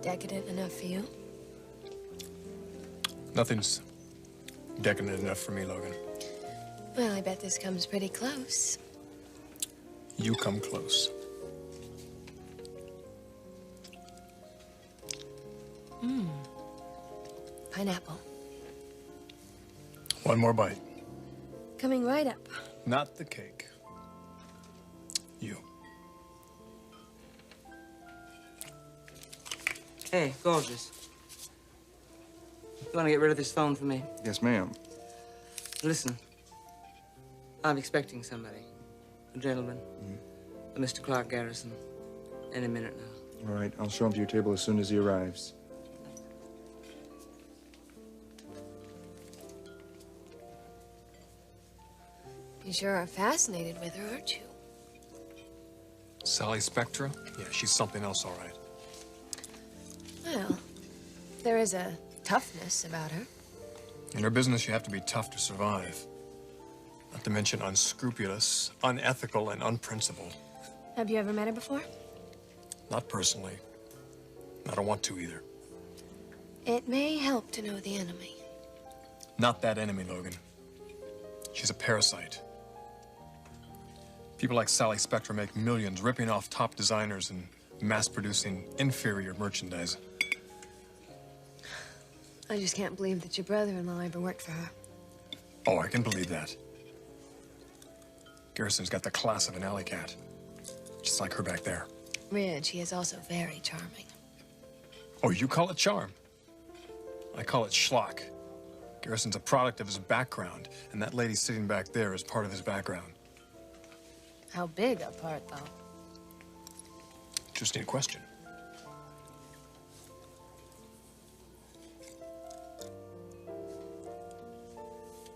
decadent enough for you? Nothing's decadent enough for me, Logan. Well, I bet this comes pretty close. You come close. Pineapple. One more bite. Coming right up. Not the cake. You. Hey, gorgeous. You want to get rid of this phone for me? Yes, ma'am. Listen. I'm expecting somebody. A gentleman. A Mr. Clarke Garrison. Any minute now. All right, I'll show him to your table as soon as he arrives. You sure are fascinated with her, aren't you? Sally Spectra? Yeah, she's something else, all right. Well, there is a toughness about her. In her business, you have to be tough to survive. Not to mention unscrupulous, unethical, and unprincipled. Have you ever met her before? Not personally. I don't want to either. It may help to know the enemy. Not that enemy, Logan. She's a parasite. People like Sally Spectra make millions ripping off top designers and mass-producing inferior merchandise. I just can't believe that your brother-in-law ever worked for her. Oh, I can believe that. Garrison's got the class of an alley cat. Just like her back there. Ridge, he is also very charming. Oh, you call it charm? I call it schlock. Garrison's a product of his background, and that lady sitting back there is part of his background. How big a part, though? Interesting question.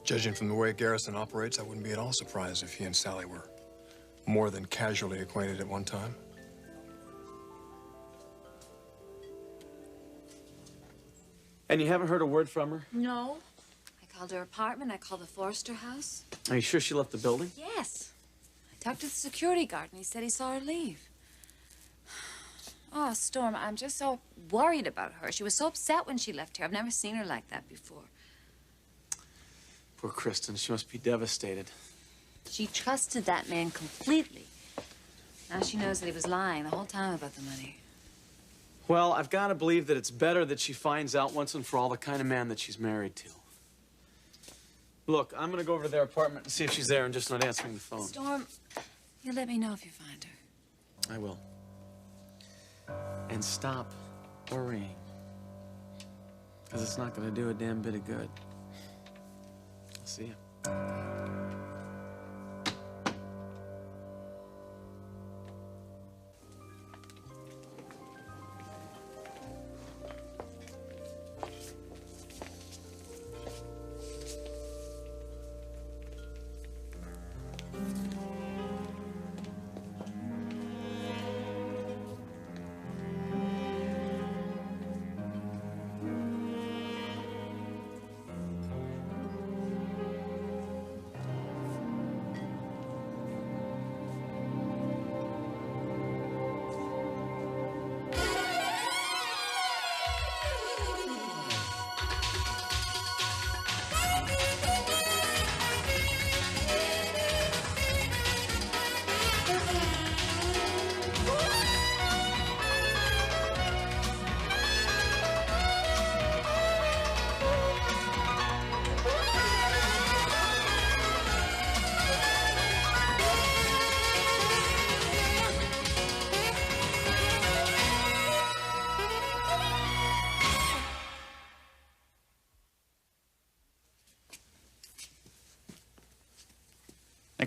Judging from the way Garrison operates, I wouldn't be at all surprised if he and Sally were more than casually acquainted at one time. And you haven't heard a word from her? No. I called her apartment. I called the Forrester house. Are you sure she left the building? Yes. I talked to the security guard, and he said he saw her leave. Oh, Storm, I'm just so worried about her. She was so upset when she left here. I've never seen her like that before. Poor Kristen. She must be devastated. She trusted that man completely. Now she knows that he was lying the whole time about the money. Well, I've got to believe that it's better that she finds out once and for all the kind of man that she's married to. Look, I'm going to go over to their apartment and see if she's there and just not answering the phone. Storm, you let me know if you find her. I will. And stop worrying. Because it's not going to do a damn bit of good. I'll see you.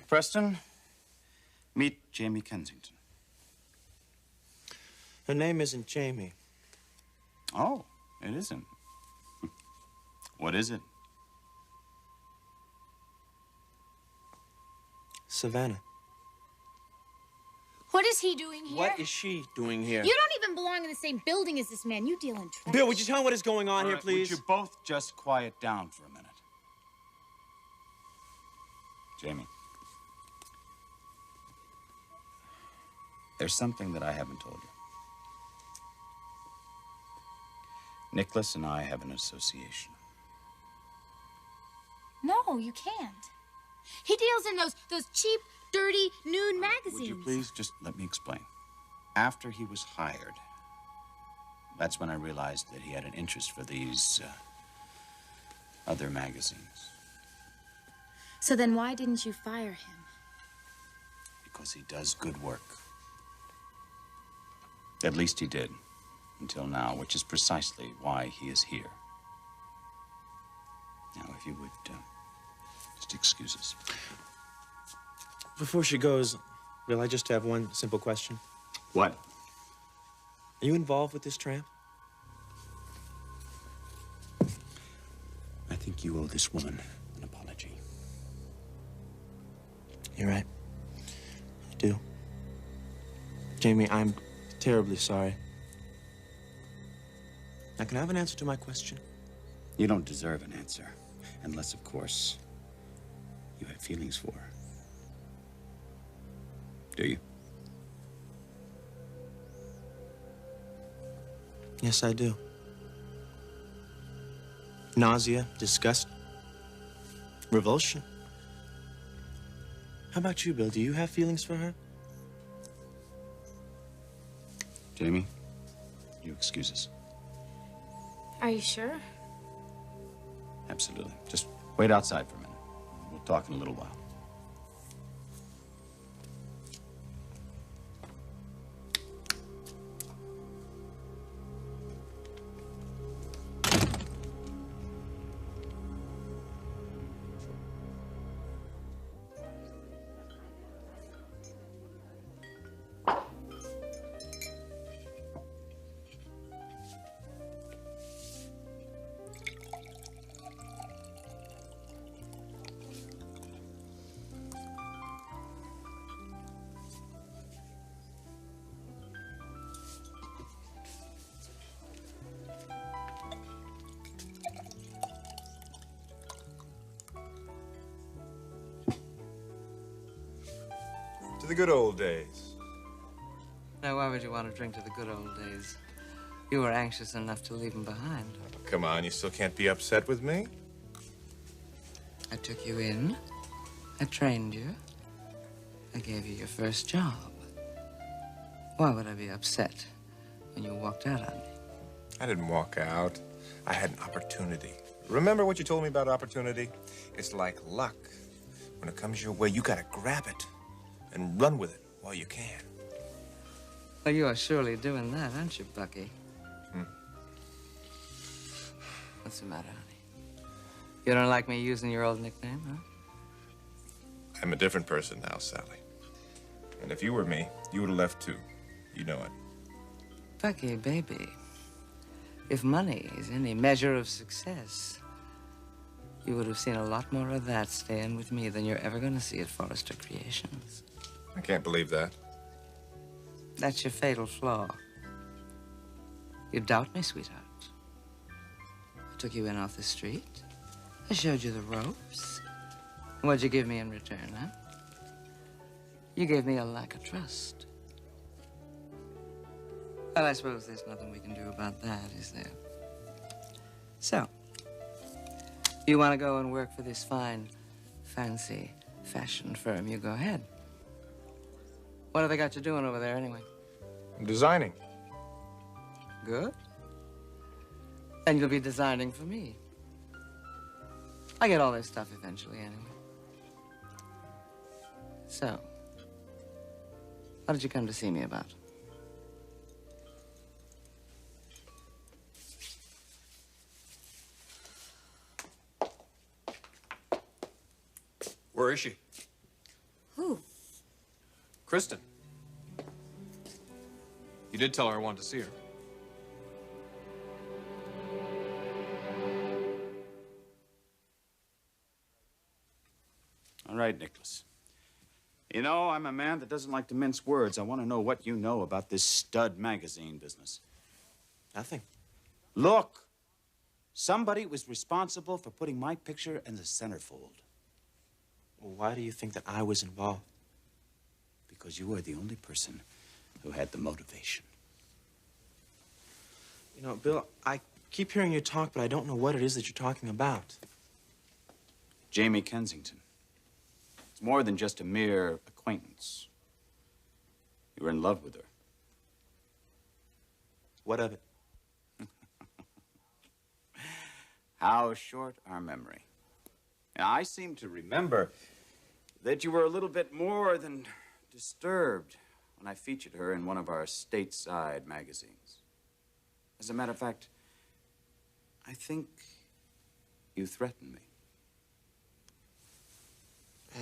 Preston, meet Jamie Kensington. Her name isn't Jamie. Oh, it isn't. What is it? Savannah. What is he doing here? What is she doing here? You don't even belong in the same building as this man. You deal in trash. Bill, would you tell me what is going on All here, right, please? Would you both just quiet down for a minute? Jamie. There's something that I haven't told you. Nicholas and I have an association. No, you can't. He deals in those cheap, dirty, nude magazines. Would you please just let me explain? After he was hired, that's when I realized that he had an interest for these other magazines. So then why didn't you fire him? Because he does good work. At least he did, until now, which is precisely why he is here. Now, if you would just excuse us. Before she goes, will I just have one simple question? What? Are you involved with this tramp? I think you owe this woman an apology. You're right. I do. Jamie, I'm terribly sorry. Now, can I have an answer to my question? You don't deserve an answer, unless, of course, you have feelings for her. Do you? Yes, I do. Nausea, disgust, revulsion. How about you, Bill? Do you have feelings for her? Jamie, you excuse us. Are you sure? Absolutely. Just wait outside for a minute. We'll talk in a little while. To the good old days. Now, why would you want to drink to the good old days? You were anxious enough to leave them behind. Oh, come on, you still can't be upset with me? I took you in. I trained you. I gave you your first job. Why would I be upset when you walked out on me? I didn't walk out. I had an opportunity. Remember what you told me about opportunity? It's like luck. When it comes your way, you gotta grab it and run with it while you can. Well, you are surely doing that, aren't you, Bucky? What's the matter, honey? You don't like me using your old nickname, huh? I'm a different person now, Sally. And if you were me, you would have left too. You know it. Bucky, baby, if money is any measure of success, you would have seen a lot more of that staying with me than you're ever going to see at Forrester Creations. I can't believe that. That's your fatal flaw. You doubt me, sweetheart. I took you in off the street. I showed you the ropes. What'd you give me in return, huh? You gave me a lack of trust. Well, I suppose there's nothing we can do about that, is there? So, you want to go and work for this fine, fancy fashion firm, you go ahead. What have they got you doing over there, anyway? I'm designing. Good. And you'll be designing for me. I get all this stuff eventually, anyway. So, what did you come to see me about? Where is she? Who? Kristen. You did tell her I wanted to see her. All right, Nicholas. You know, I'm a man that doesn't like to mince words. I want to know what you know about this stud magazine business. Nothing. Look, somebody was responsible for putting my picture in the centerfold. Well, why do you think that I was involved? Because you were the only person who had the motivation. You know, Bill, I keep hearing you talk, but I don't know what it is that you're talking about. Jamie Kensington. It's more than just a mere acquaintance. You were in love with her. What of it? How short our memory. Now, I seem to remember that you were a little bit more than disturbed when I featured her in one of our stateside magazines. As a matter of fact, I think you threatened me.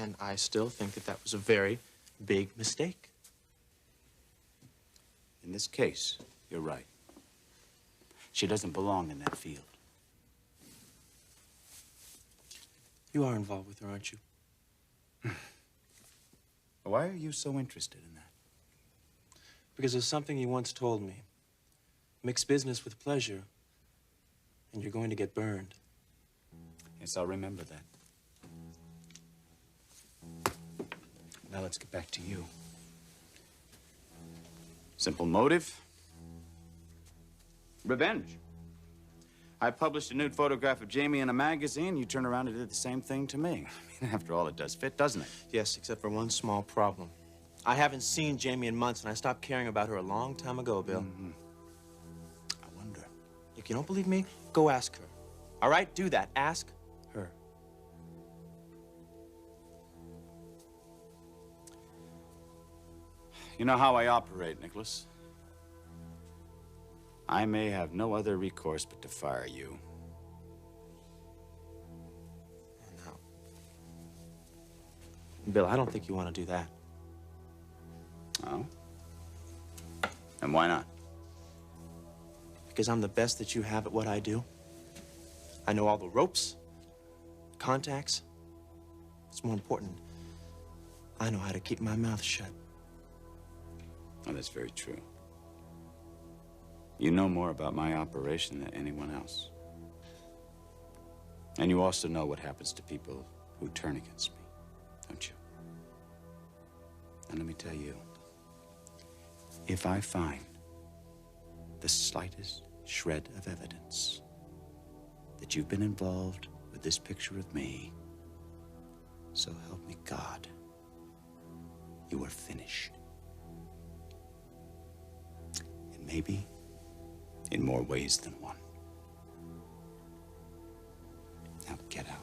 And I still think that that was a very big mistake. In this case, you're right. She doesn't belong in that field. You are involved with her, aren't you? Why are you so interested in that? Because there's something you once told me. Mix business with pleasure, and you're going to get burned. Yes, I'll remember that. Now let's get back to you. Simple motive? Revenge. I published a nude photograph of Jamie in a magazine. You turn around and did the same thing to me. I mean, after all, it does fit, doesn't it? Yes, except for one small problem. I haven't seen Jamie in months, and I stopped caring about her a long time ago, Bill. Mm-hmm. I wonder. If you don't believe me, go ask her. All right? Do that. Ask her. You know how I operate, Nicholas. I may have no other recourse but to fire you. No. Bill, I don't think you want to do that. Oh? And why not? Because I'm the best that you have at what I do. I know all the ropes, contacts. It's more important, I know how to keep my mouth shut. Oh, that's very true. You know more about my operation than anyone else. And you also know what happens to people who turn against me, don't you? And let me tell you, if I find the slightest shred of evidence that you've been involved with this picture of me, so help me God, you are finished. And maybe in more ways than one. Now get out.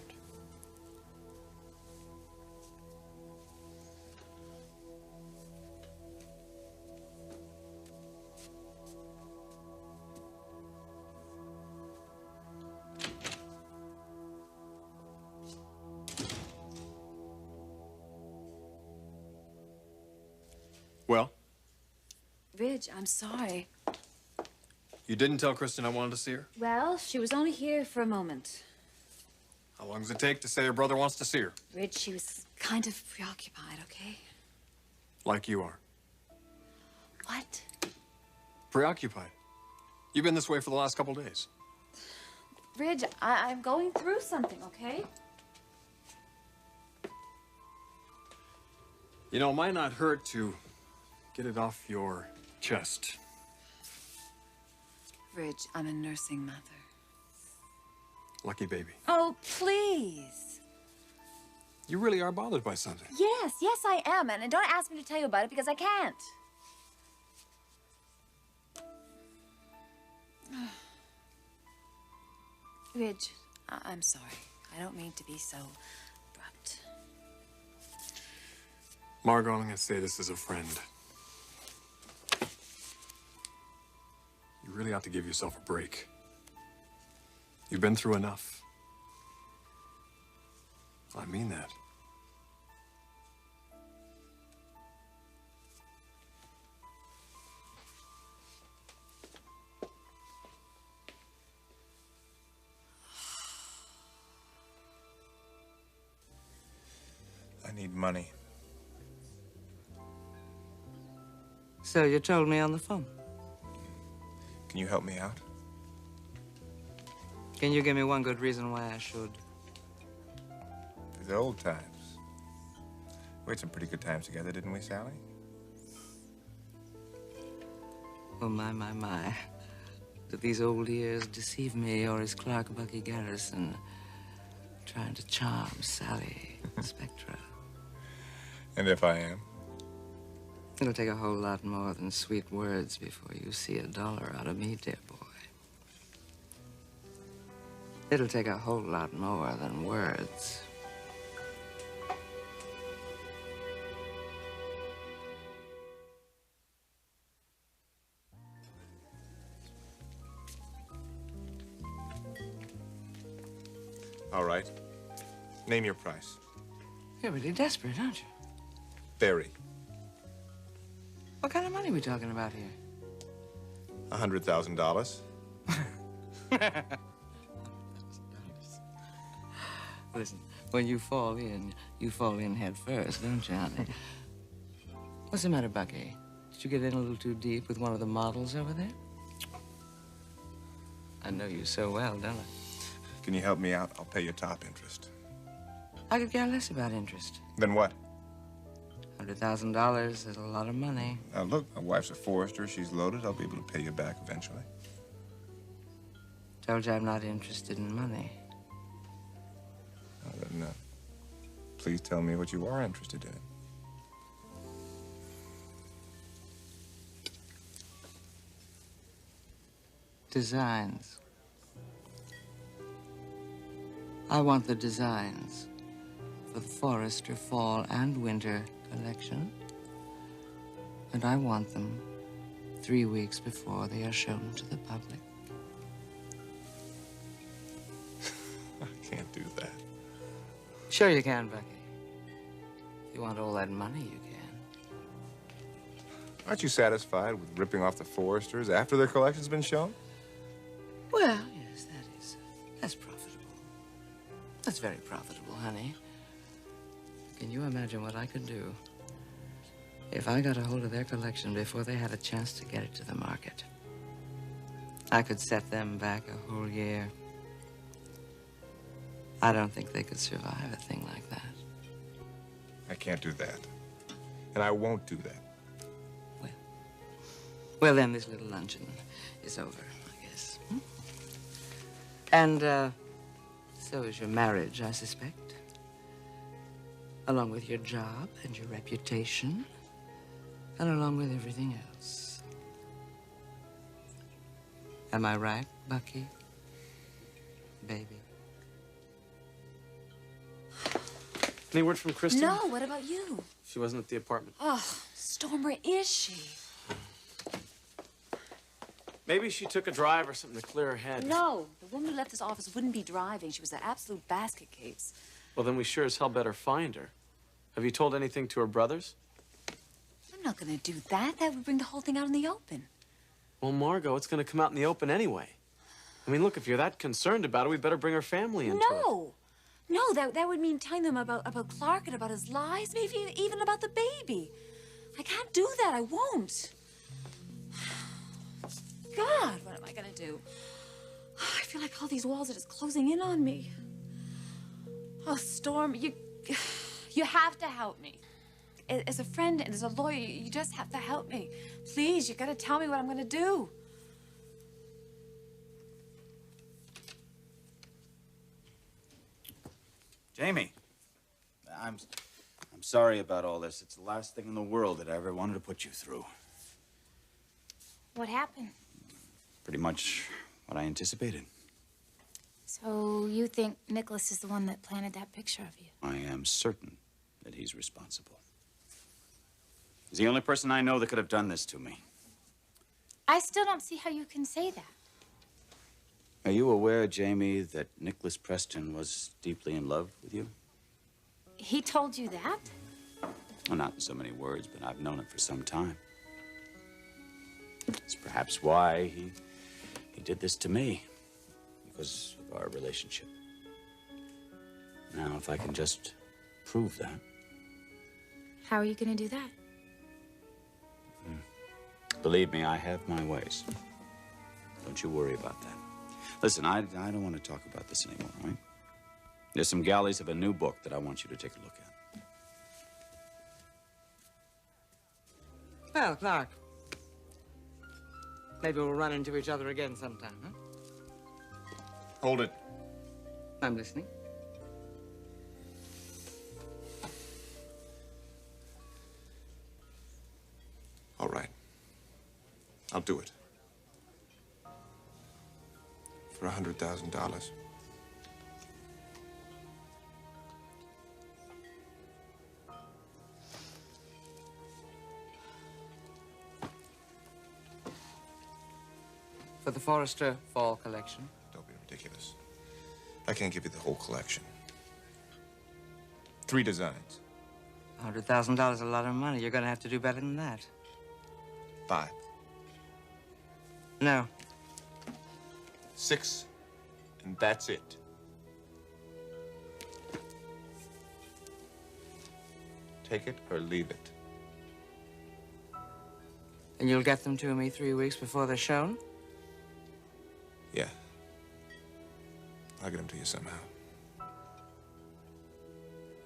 Well? Ridge, I'm sorry. You didn't tell Kristen I wanted to see her? Well, she was only here for a moment. How long does it take to say her brother wants to see her? Ridge, she was kind of preoccupied, okay? Like you are. What? Preoccupied. You've been this way for the last couple days. Ridge, I'm going through something, okay? You know, it might not hurt to get it off your chest. Ridge, I'm a nursing mother. Lucky baby. Oh, please. You really are bothered by something. Yes, I am. And don't ask me to tell you about it because I can't. Ridge, I'm sorry. I don't mean to be so abrupt. Margo, I'm gonna say this as a friend. You really ought to give yourself a break. You've been through enough. I mean that. I need money. So you told me on the phone. Can you help me out? Can you give me one good reason why I should? The old times. We had some pretty good times together, didn't we, Sally? Oh, my. Did these old ears deceive me, or is Clarke Bucky Garrison trying to charm Sally Spectra? And if I am? It'll take a whole lot more than sweet words before you see $1 out of me, dear boy. It'll take a whole lot more than words. All right. Name your price. You're really desperate, aren't you? Very. What kind of money are we talking about here? $100,000. Listen, when you fall in head first, don't you, honey? What's the matter, Bucky? Did you get in a little too deep with one of the models over there? I know you so well, don't I? Can you help me out? I'll pay you top interest. I could care less about interest. Then what? $100,000 is a lot of money. Now, look, my wife's a forester. She's loaded. I'll be able to pay you back eventually. Told you I'm not interested in money. Then, please tell me what you are interested in. Designs. I want the designs for the Forester Fall and Winter collection. And I want them 3 weeks before they are shown to the public. I can't do that. Sure you can, Bucky. If you want all that money, you can. Aren't you satisfied with ripping off the Foresters after their collection's been shown? Well, yes, that's profitable. That's very profitable, honey. Can you imagine what I could do if I got a hold of their collection before they had a chance to get it to the market? I could set them back a whole year. I don't think they could survive a thing like that. I can't do that. And I won't do that. Well, then this little luncheon is over, I guess. Hmm? And, so is your marriage, I suspect. Along with your job and your reputation. And along with everything else. Am I right, Bucky? Baby? Any word from Kristen? No, what about you? She wasn't at the apartment. Oh, Storm, where is she? Maybe she took a drive or something to clear her head. No, the woman who left this office wouldn't be driving. She was an absolute basket case. Well, then we sure as hell better find her. Have you told anything to her brothers? I'm not gonna do that. That would bring the whole thing out in the open. Well, Margo, it's gonna come out in the open anyway. I mean, look, if you're that concerned about it, we better bring her family into it. No, that would mean telling them about Clarke and about his lies, maybe even about the baby. I can't do that. I won't. God, what am I gonna do? I feel like all these walls are just closing in on me. Oh, Storm, you have to help me. As a friend and as a lawyer, you just have to help me. Please, you gotta tell me what I'm gonna do. Jamie, I'm sorry about all this. It's the last thing in the world that I ever wanted to put you through. What happened? Pretty much what I anticipated. So you think Nicholas is the one that planted that picture of you? I am certain that he's responsible. He's the only person I know that could have done this to me. I still don't see how you can say that. Are you aware, Jamie, that Nicholas Preston was deeply in love with you? He told you that? Well, not in so many words, but I've known it for some time. It's perhaps why he did this to me, because of our relationship. Now, if I can just prove that. How are you gonna do that? Believe me, I have my ways. Don't you worry about that. Listen, I don't want to talk about this anymore, all right? There's some galleys of a new book that I want you to take a look at. Well, Clarke. Maybe we'll run into each other again sometime, huh? Hold it. I'm listening. All right. I'll do it. For $100,000. For the Forrester Fall collection. Don't be ridiculous. I can't give you the whole collection. 3 designs. $100,000 is a lot of money. You're going to have to do better than that. 5. No. 6. And that's it. Take it or leave it. And you'll get them to me 3 weeks before they're shown? Yeah. I'll get them to you somehow.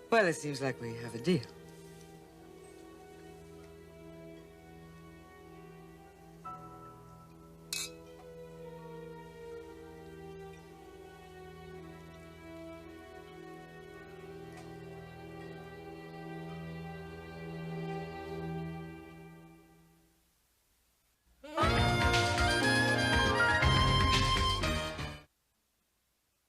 Well, it seems like we have a deal.